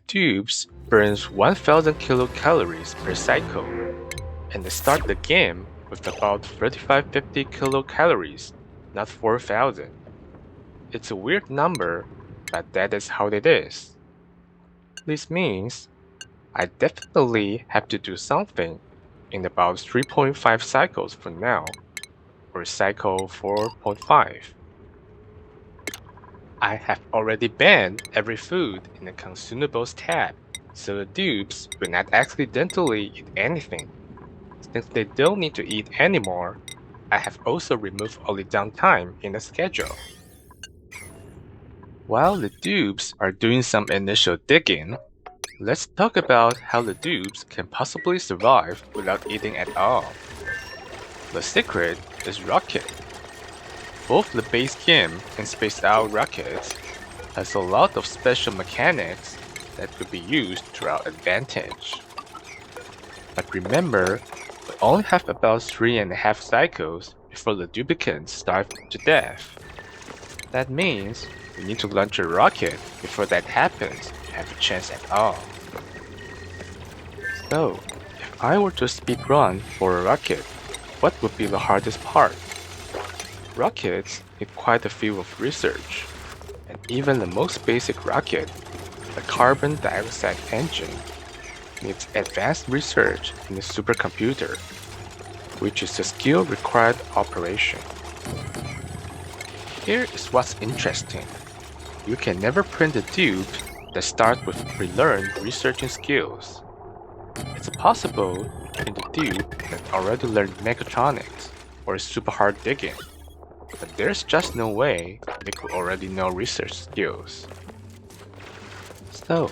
dupes burns 1000 kilocalories per cycle, and they start the game with about 3550 kilocalories, not 4000. It's a weird number, but that is how it is. This means I definitely have to do something in about 3.5 cycles from now, or cycle 4.5. I have already banned every food in the consumables tab, so the dupes will not accidentally eat anything. Since they don't need to eat anymore, I have also removed all the downtime in the schedule. While the dupes are doing some initial digging, let's talk about how the dupes can possibly survive without eating at all. The secret is rocket. Both the base game and Spaced Out Rockets has a lot of special mechanics that could be used to our advantage. But remember, we only have about 3.5 cycles before the duplicates starve to death. That means we need to launch a rocket before that happens to have a chance at all. So, if I were to speedrun for a rocket, what would be the hardest part? Rockets need quite a few of research, and even the most basic rocket, the carbon dioxide engine, needs advanced research in the supercomputer, which is a skill-required operation. Here is what's interesting. You can never print a dupe that starts with pre-learned researching skills. It's possible to print a dupe that already learned mechatronics or super hard digging, but there's just no way they could already know research skills. So,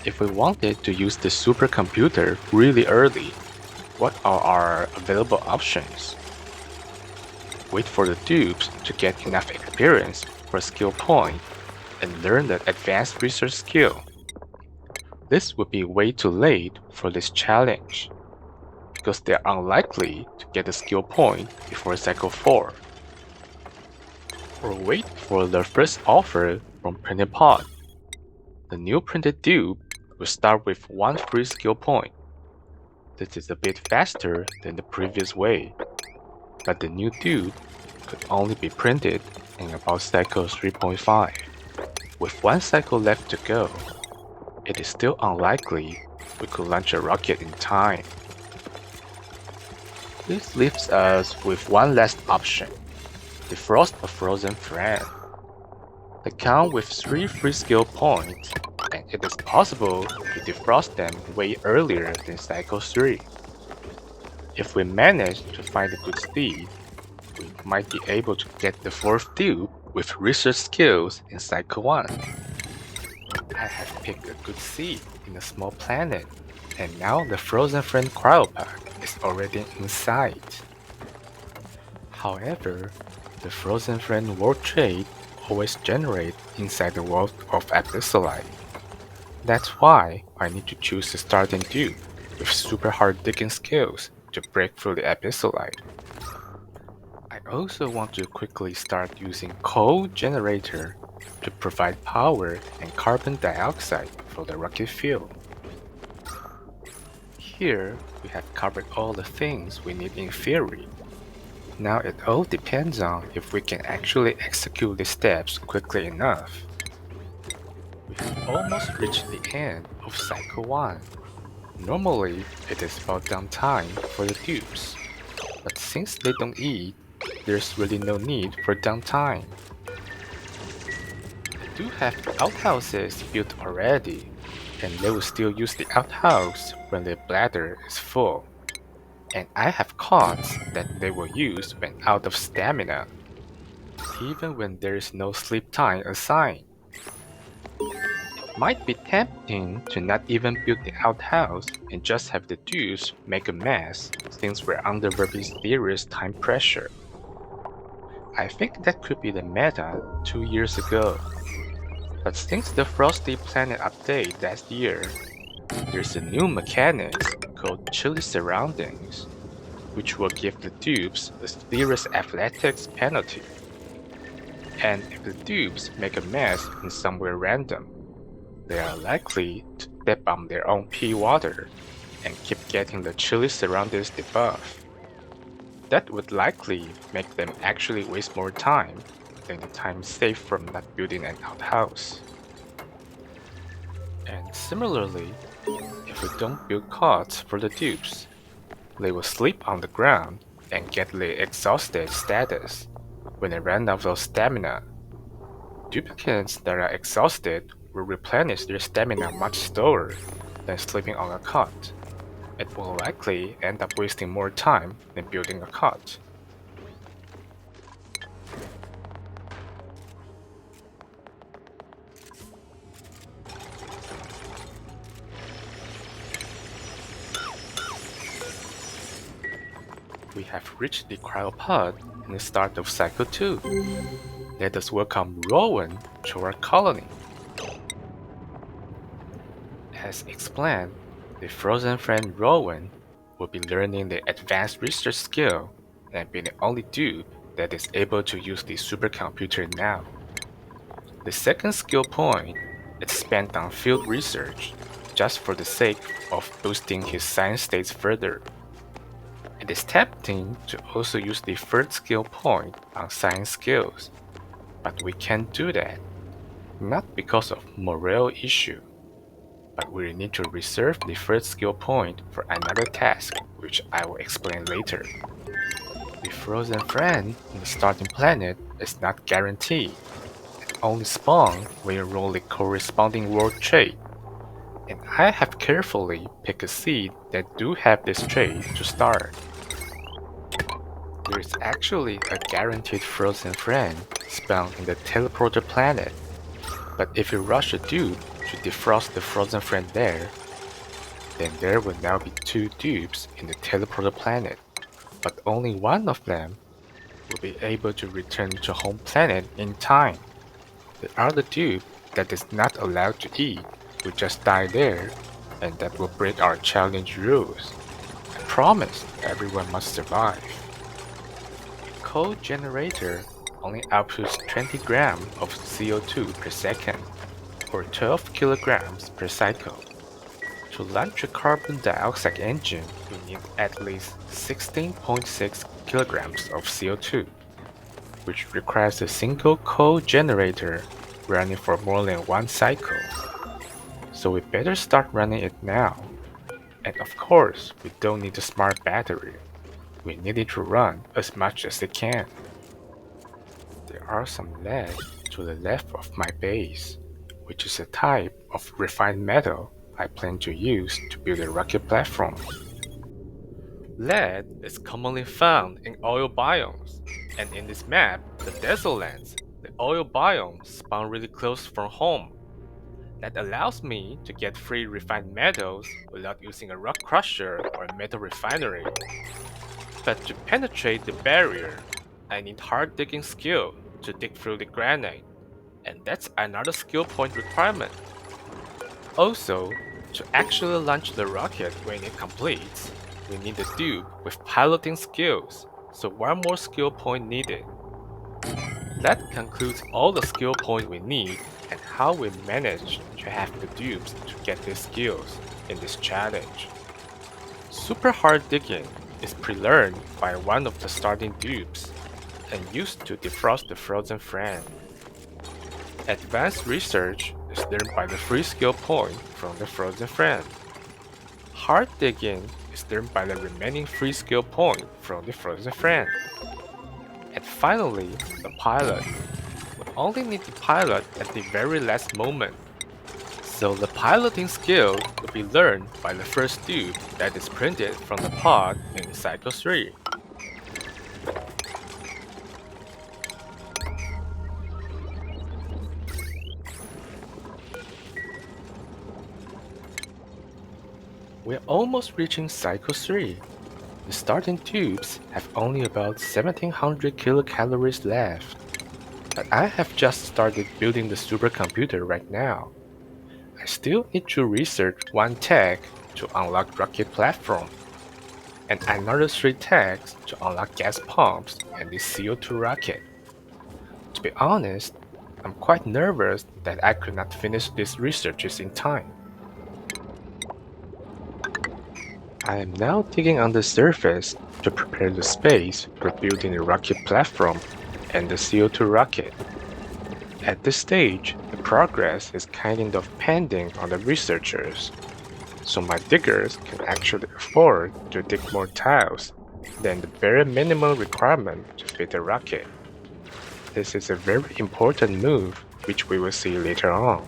if we wanted to use the supercomputer really early, what are our available options? Wait for the dupes to get enough experience for a skill point and learn the advanced research skill. This would be way too late for this challenge, because they are unlikely to get a skill point before cycle 4. Or wait for the first offer from Printed Pod. The new printed dupe will start with 1 free skill point. This is a bit faster than the previous way, but the new dupe could only be printed in about cycle 3.5. With 1 cycle left to go, it is still unlikely we could launch a rocket in time. This leaves us with one last option: defrost a frozen friend. They count with 3 free skill points, and it is possible to defrost them way earlier than cycle 3. If we manage to find a good seed, we might be able to get the 4th dupe with research skills in cycle 1. I have picked a good seed in a small planet, and now the Frozen Friend cryopack is already in sight. However, the Frozen Friend world trade always generates inside the world of Abyssalite. That's why I need to choose a starting dupe with super hard digging skills to break through the Abyssalite. I also want to quickly start using coal generator to provide power and carbon dioxide for the rocket fuel. Here, we have covered all the things we need in theory. Now it all depends on if we can actually execute the steps quickly enough. We have almost reached the end of cycle 1. Normally, it is about downtime for the dupes, but since they don't eat, there's really no need for downtime. I do have outhouses built already, and they will still use the outhouse when their bladder is full. And I have cots that they will use when out of stamina, even when there is no sleep time assigned. It might be tempting to not even build the outhouse and just have the dupes make a mess since we're under very serious time pressure. I think that could be the meta 2 years ago. But since the Frosty Planet update last year, there's a new mechanic called Chilly Surroundings, which will give the dupes a serious athletics penalty. And if the dupes make a mess in somewhere random, they are likely to step on their own pee water and keep getting the chilly surroundings debuff. That would likely make them actually waste more time than the time saved from not building an outhouse. And similarly, if we don't build cots for the dupes, they will sleep on the ground and get the exhausted status when they run out of stamina. Duplicants that are exhausted will replenish their stamina much slower than sleeping on a cot. It will likely end up wasting more time than building a cot. We have reached the cryopod and the start of Cycle 2. Let us welcome Rowan to our colony. As explained, the frozen friend Rowan will be learning the advanced research skill and be the only dupe that is able to use the supercomputer now. The second skill point is spent on field research, just for the sake of boosting his science stats further. It is tempting to also use the third skill point on science skills, but we can't do that, not because of morale issue, but we need to reserve the third skill point for another task, which I will explain later. The frozen friend in the starting planet is not guaranteed, it only spawns when you roll the corresponding world trait, and I have carefully picked a seed that do have this trait to start. There is actually a guaranteed frozen friend spawned in the teleporter planet, but if you rush a dupe to defrost the frozen friend there, then there will now be 2 dupes in the teleporter planet, but only one of them will be able to return to home planet in time. The other dupe that is not allowed to eat will just die there, and that will break our challenge rules. I promise everyone must survive. Coal generator only outputs 20 grams of CO2 per second, or 12 kilograms per cycle. To launch a carbon dioxide engine, we need at least 16.6 kilograms of CO2, which requires a single coal generator running for more than one cycle. So we better start running it now. And of course, we don't need a smart battery. We need it to run as much as it can. There are some lead to the left of my base, which is a type of refined metal I plan to use to build a rocket platform. Lead is commonly found in oil biomes, and in this map, the Desertlands, the oil biome spawn really close from home. That allows me to get free refined metals without using a rock crusher or a metal refinery. But to penetrate the barrier, I need hard digging skill to dig through the granite, and that's another skill point requirement. Also, to actually launch the rocket when it completes, we need a dupe with piloting skills, so one more skill point needed. That concludes all the skill points we need and how we manage to have the dupes to get these skills in this challenge. Super hard digging is pre-learned by one of the starting dupes and used to defrost the frozen friend. Advanced research is learned by the free skill point from the frozen friend. Hard digging is learned by the remaining free skill point from the frozen friend. And finally, the pilot. We only need the pilot at the very last moment. So the piloting skill will be learned by the first dupe that is printed from the pod in Cycle 3. We're almost reaching Cycle 3. The starting tubes have only about 1700 kilocalories left. But I have just started building the supercomputer right now. I still need to research one tech to unlock rocket platform, and another 3 techs to unlock gas pumps and the CO2 rocket. To be honest, I'm quite nervous that I could not finish these researches in time. I am now digging on the surface to prepare the space for building the rocket platform and the CO2 rocket. At this stage, the progress is kind of pending on the researchers, so my diggers can actually afford to dig more tiles than the bare minimum requirement to fit the rocket. This is a very important move, which we will see later on.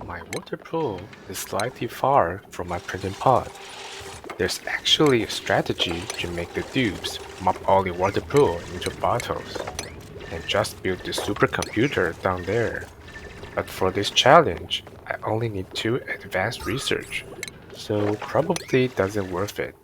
My water pool is slightly far from my printing pot. There's actually a strategy to make the dupes mop all the water pool into bottles and just build the supercomputer down there. But for this challenge, I only need 2 advanced research, so probably doesn't worth it.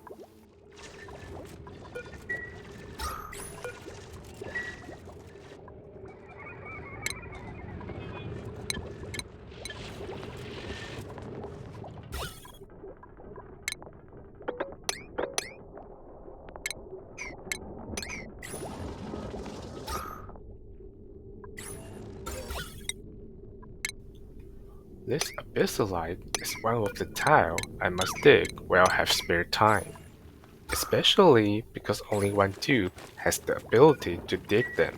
This abyssalite is one of the tile I must dig where I have spare time, especially because only one dupe has the ability to dig them.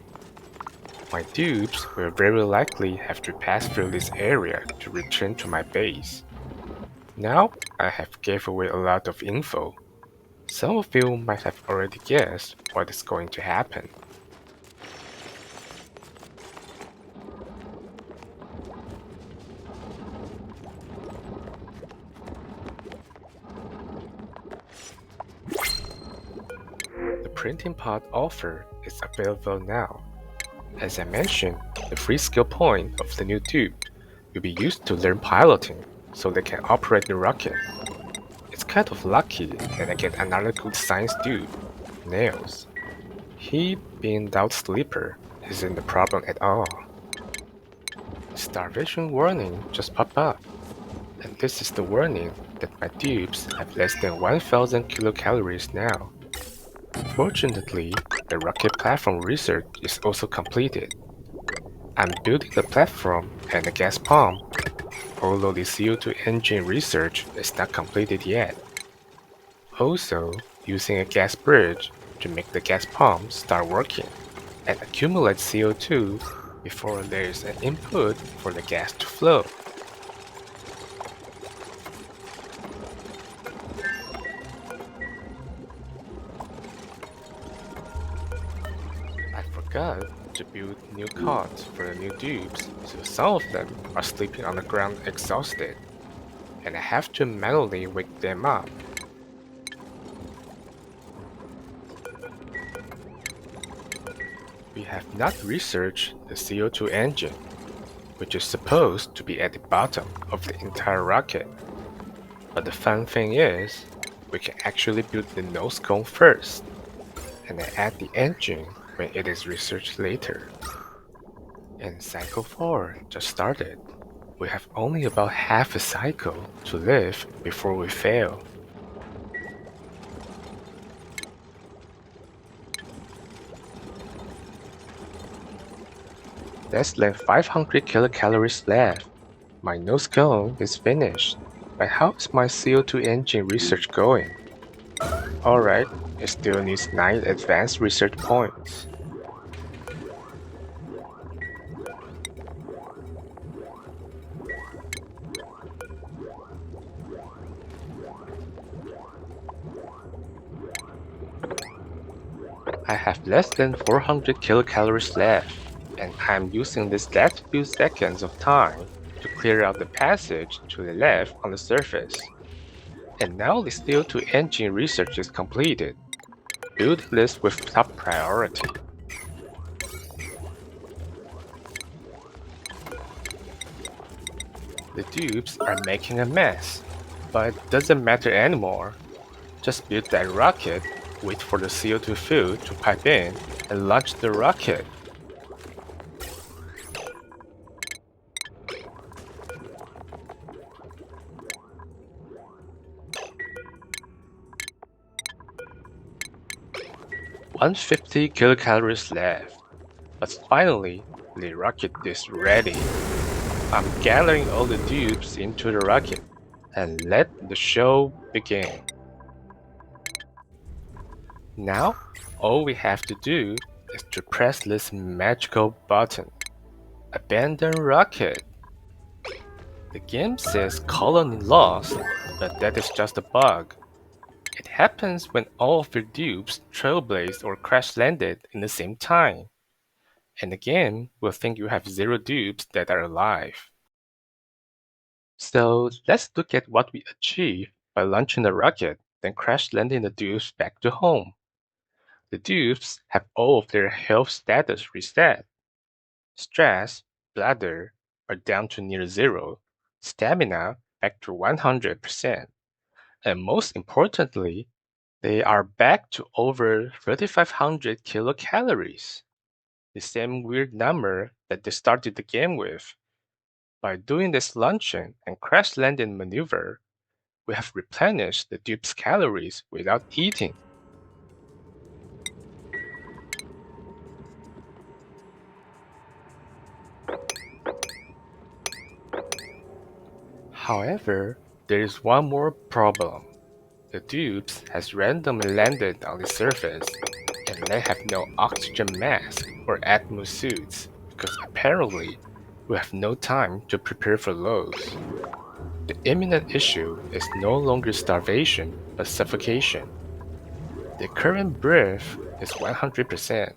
My dupes will very likely have to pass through this area to return to my base. Now I have gave away a lot of info. Some of you might have already guessed what is going to happen. The printing pod offer is available now. As I mentioned, the free skill point of the new dupe will be used to learn piloting so they can operate the rocket. It's kind of lucky that I get another good science dude, Nails. He, being without sleeper, isn't the problem at all. Starvation warning just popped up, and this is the warning that my dupes have less than 1000 kilocalories now. Fortunately, the rocket platform research is also completed. I'm building the platform and the gas pump, although the CO2 engine research is not completed yet. Also, using a gas bridge to make the gas pump start working and accumulate CO2 before there is an input for the gas to flow. I forgot to build new cots for the new dupes, so some of them are sleeping on the ground exhausted, and I have to manually wake them up. We have not researched the CO2 engine, which is supposed to be at the bottom of the entire rocket. But the fun thing is, we can actually build the nose cone first, and then add the engine when it is researched later. And cycle 4 just started. We have only about half a cycle to live before we fail. Less than 500 kilocalories left. My nose cone is finished. But how is my CO2 engine research going? Alright, it still needs 9 advanced research points. I have less than 400 kilocalories left, and I'm using this last few seconds of time to clear out the passage to the left on the surface. And now the CO2 engine research is completed. Build list with top priority. The dupes are making a mess, but it doesn't matter anymore. Just build that rocket, wait for the CO2 fuel to pipe in, and launch the rocket. 150 kilocalories left. But finally, the rocket is ready. I'm gathering all the dupes into the rocket and let the show begin. Now, all we have to do is to press this magical button. Abandon rocket. The game says colony lost, but that is just a bug. It happens when all of your dupes trailblazed or crash landed in the same time. And the game will think you have 0 dupes that are alive. So let's look at what we achieve by launching the rocket, then crash landing the dupes back to home. The dupes have all of their health status reset. Stress, bladder are down to near 0, stamina back to 100%, and most importantly, they are back to over 3,500 kilocalories, the same weird number that they started the game with. By doing this launching and crash landing maneuver, we have replenished the dupe's calories without eating. However, there is one more problem. The dupes has randomly landed on the surface, and they have no oxygen mask or atmo suits because apparently we have no time to prepare for those. The imminent issue is no longer starvation but suffocation. The current breath is 100%,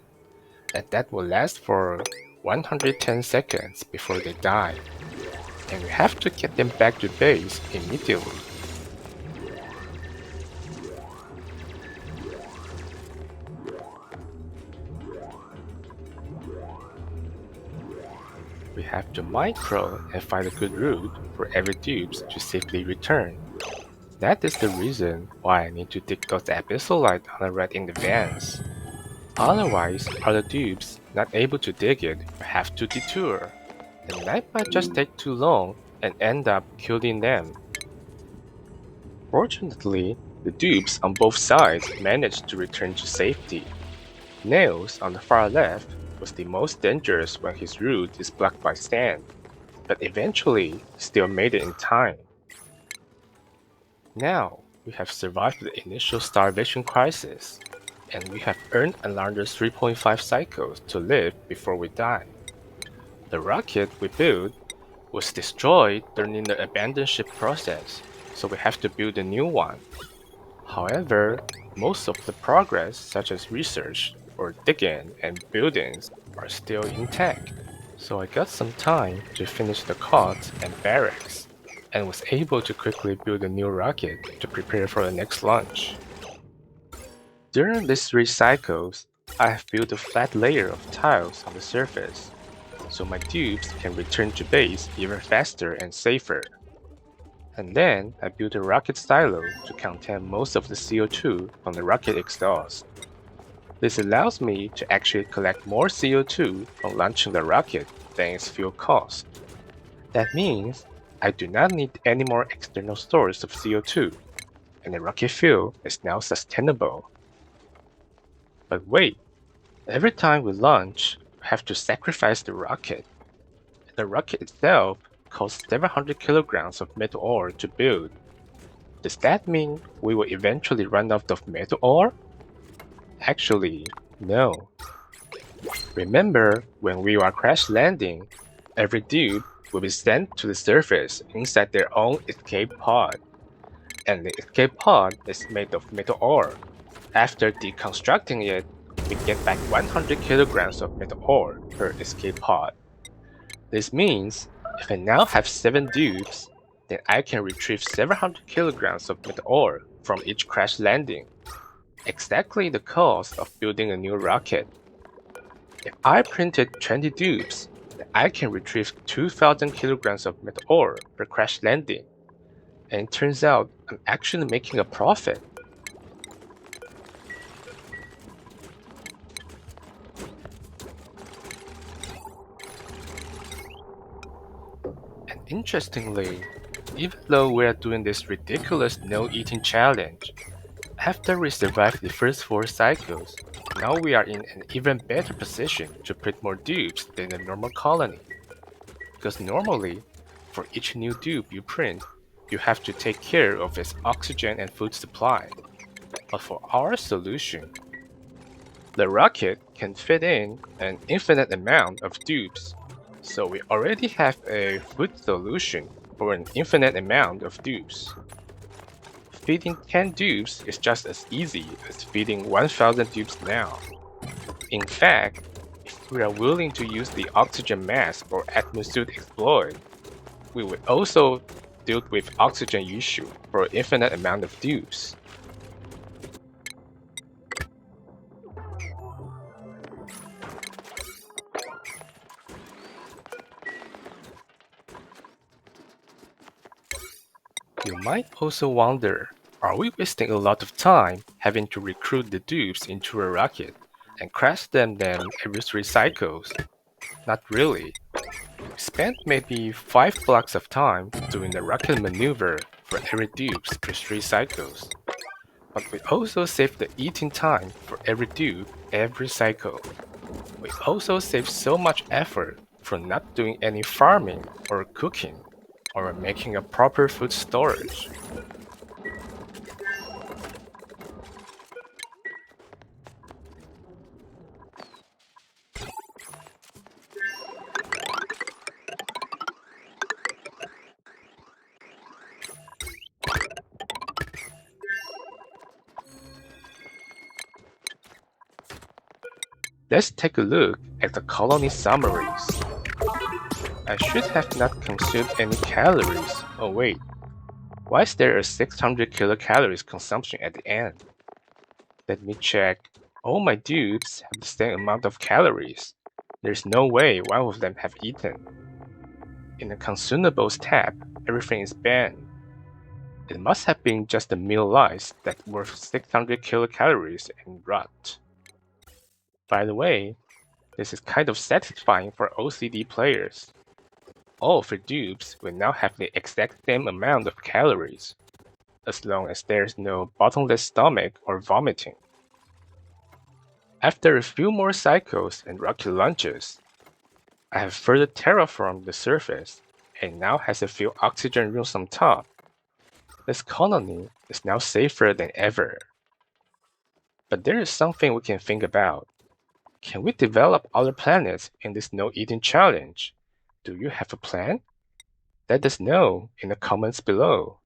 and that will last for 110 seconds before they die, and we have to get them back to base immediately. We have to micro and find a good route for every dupes to safely return. That is the reason why I need to dig those abyssal on a red in advance. Otherwise, other dupes not able to dig it will have to detour, and that might just take too long and end up killing them. Fortunately, the dupes on both sides managed to return to safety. Nails on the far left was the most dangerous when his route is blocked by sand, but eventually still made it in time. Now, we have survived the initial starvation crisis, and we have earned another 3.5 cycles to live before we die. The rocket we built was destroyed during the abandoned ship process, so we have to build a new one. However, most of the progress such as research or digging and buildings are still intact, so I got some time to finish the cots and barracks, and was able to quickly build a new rocket to prepare for the next launch. During these 3 cycles, I have built a flat layer of tiles on the surface, so my dupes can return to base even faster and safer. And then I built a rocket silo to contain most of the CO2 from the rocket exhaust. This allows me to actually collect more CO2 from launching the rocket than its fuel cost. That means I do not need any more external source of CO2, and the rocket fuel is now sustainable. But wait, every time we launch, we have to sacrifice the rocket. The rocket itself costs 700 kilograms of metal ore to build. Does that mean we will eventually run out of metal ore? Actually, no. Remember when we are crash landing, every dupe will be sent to the surface inside their own escape pod. And the escape pod is made of metal ore. After deconstructing it, we get back 100 kilograms of metal ore per escape pod. This means if I now have 7 dupes, then I can retrieve 700 kilograms of metal ore from each crash landing. Exactly the cost of building a new rocket. If I printed 20 dupes, then I can retrieve 2,000 kilograms of metal ore per crash landing. And it turns out I'm actually making a profit. And interestingly, even though we are doing this ridiculous no-eating challenge, after we survive the first 4 cycles, Now we are in an even better position to print more dupes than a normal colony. Because normally, for each new dupe you print, you have to take care of its oxygen and food supply. But for our solution, the rocket can fit in an infinite amount of dupes, so we already have a food solution for an infinite amount of dupes. Feeding 10 dupes is just as easy as feeding 1000 dupes now. In fact, if we are willing to use the oxygen mask or atmosuit exploit, we would also deal with oxygen issue for an infinite amount of dupes. You might also wonder, are we wasting a lot of time having to recruit the dupes into a rocket and crash them then every 3 cycles? Not really. We spent maybe 5 blocks of time doing the rocket maneuver for every dupes per 3 cycles. But we also save the eating time for every dupe every cycle. We also save so much effort from not doing any farming or cooking or making a proper food storage. Let's take a look at the colony summaries. I should have not consumed any calories. Oh wait, why is there a 600 kilocalories consumption at the end? Let me check. All my dupes have the same amount of calories. There's no way one of them have eaten. In the consumables tab, everything is banned. It must have been just the meal lice that were 600 kilocalories and rot. By the way, this is kind of satisfying for OCD players. All of your dupes will now have the exact same amount of calories, as long as there's no bottomless stomach or vomiting. After a few more cycles and rocket launches, I have further terraformed the surface and now has a few oxygen rooms on top. This colony is now safer than ever. But there is something we can think about. Can we develop other planets in this no-eating challenge? Do you have a plan? Let us know in the comments below.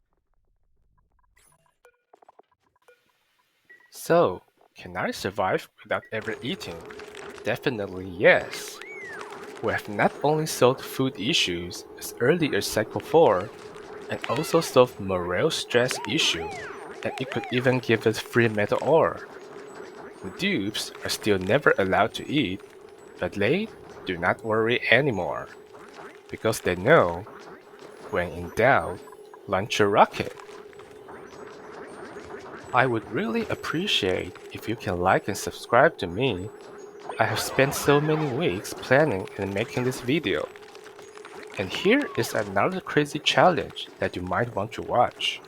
So, can I survive without ever eating? Definitely yes. We have not only solved food issues as early as Cycle 4, and also solved morale stress issue, and it could even give us free metal ore. The dupes are still never allowed to eat, but they do not worry anymore, because they know, when in doubt, launch a rocket. I would really appreciate if you can like and subscribe to me. I have spent so many weeks planning and making this video. And here is another crazy challenge that you might want to watch.